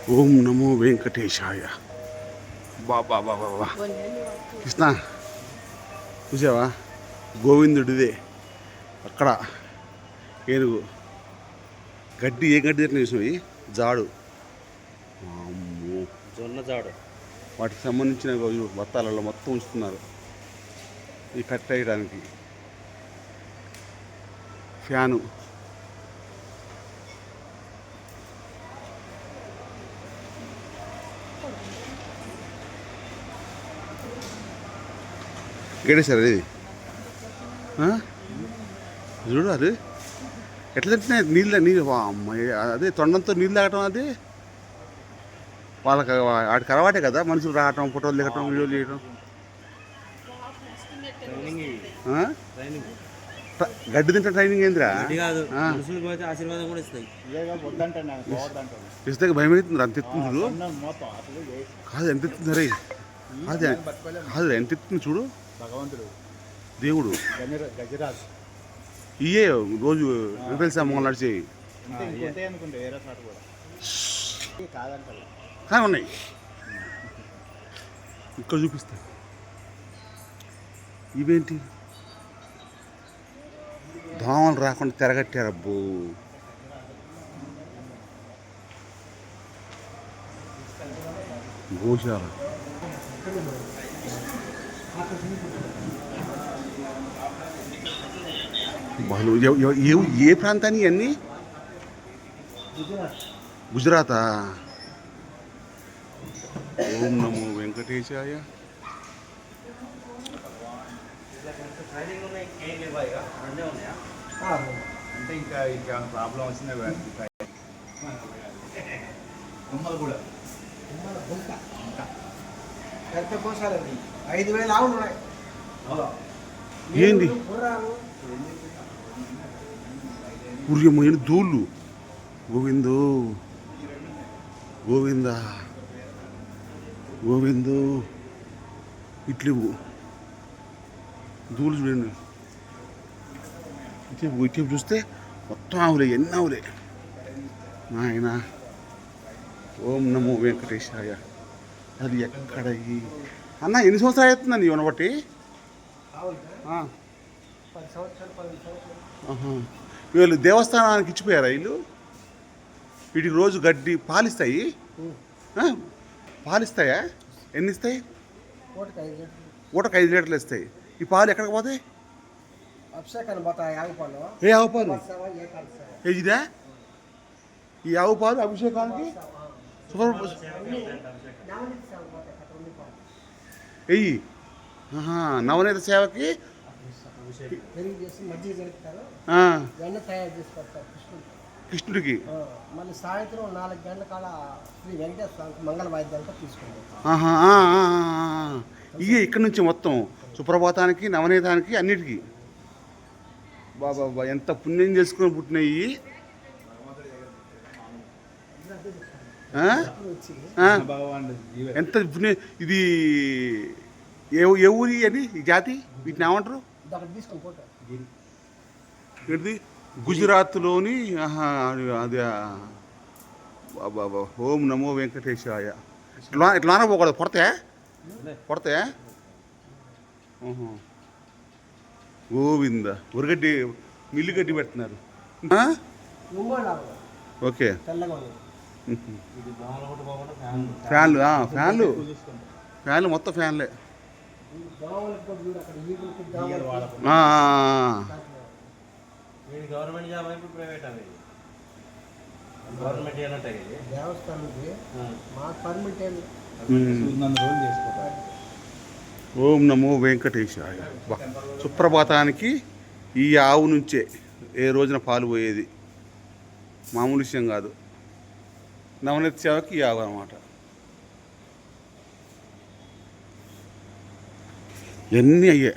ఓం నమో వెంకటేశాయ. బాబా బాబా బాబా కృష్ణ చూసావా, గోవిందుడిదే అక్కడ ఏనుగు. గడ్డి ఏ గడ్డి తిట్టిన చూసినవి, జాడు, జొన్న జాడు, వాటికి సంబంధించిన బత్తాలలో మొత్తం ఉంచుతున్నారు ఈ కట్ వేయడానికి. ఫ్యాను, ఇక్కడే సార్ అది చూడు, అది ఎట్లా తింటున్నాయి నీళ్ళు అమ్మాయి. అదే తొండంతో నీళ్ళు తాగటం, అది వాళ్ళకి వాడికి అలవాటే కదా, మనుషులు రావటం, ఫోటోలు దిగటం, వీడియోలు చేయటం. గడ్డి తింటే ట్రైనింగ్ ఏందిరా? ఇస్తే భయం అవుతుంది. అంత ఎత్తుంది చూడు, కాదు ఎంత ఎత్తుంది రే, కాదు కాదు ఎంత ఎత్తుంది చూడు. భగవంతుడు, దేవుడు, గజరాజ్ ఇయే రోజు వెంకటేశ్వర మొంగల్ నడిచేయి కానీ ఉన్నాయి. ఇక్కడ చూపిస్తా. ఇవేంటి దోమలు రాకుండా తెరగట్టారు. అబ్బో, గోశాల. వాళ్ళు ఏ ప్రాంతాన్ని అన్నీ? గుజరాతా? ఓం నమో వెంకటేశాయ. అంటే ఇంకా ప్రాబ్లం వచ్చిందా? కూడా పెద్ద కోసాలండి, 5,000 ఆవులు ఉన్నాయి. ఏంది ఉర్యమైన దూళ్ళు? గోవిందో గోవిందా గోవిందో. ఇట్లేవు దూళ్ళు చూడండి. ఇటు చూస్తే మొత్తం ఆవులే, ఎన్ని ఆవులే నాయన. ఓం నమో వెంకటేశాయ. అది ఎక్కడ అన్న? ఎన్ని సంవత్సరాలు అవుతుందండి ఇవన్న బట్టి? వీళ్ళు దేవస్థానానికి ఇచ్చిపోయారా వీళ్ళు? వీటికి రోజు గడ్డి పాలిస్తాయి. పాలిస్తాయా? ఎన్ని ఇస్తాయి? పూటకు 5 లీటర్లు ఇస్తాయి. ఈ పాలు ఎక్కడికి పోతాయి? ఏ ఆవు పాలు? ఇదా ఈ ఆవు పాలు అభిషేకానికి వెయ్యి. నవనీత సేవకి కృష్ణుడికి. మళ్ళీ సాయంత్రం 4 గంటల కాడ శ్రీ వెంకటేశ్వర మంగళ వాయిద్యాలతో తీసుకుంటాం. ఇవే ఇక్కడ నుంచి మొత్తం సుప్రభాతానికి, నవనీతానికి, అన్నిటికీ. బాబా ఎంత పుణ్యం చేసుకుని పుట్టినాయి. ఎంత పుణ్యం. ఇది ఏ ఊరి అని ఈ జాతి? వీటిని ఏమంటారు? ఇది గుజరాత్లోని. అది బాబా. ఓం నమో వెంకటేశాయ. ఇట్లా పోకూడదు, పొడతాయా? గోవింద. ఉరగడ్డి మిల్లు గడ్డి పెడుతున్నారు. ఓకే. ఫ్యాన్లు ఫ్యాన్లు మొత్తం ఫ్యాన్లే. గవర్నమెంట్ జాబ్ అయిపోయి ప్రైవేట్ అవి గవర్నమెంట్ ఓం నమో వెంకటేశాయ. సుప్రభాతానికి ఈ ఆవు నుంచే ఏ రోజున పాలు పోయేది, మామూలు విషయం కాదు. నవనీత సేవకి ఈ ఆవు అన్నమాట. ఎన్ని అయ్యే.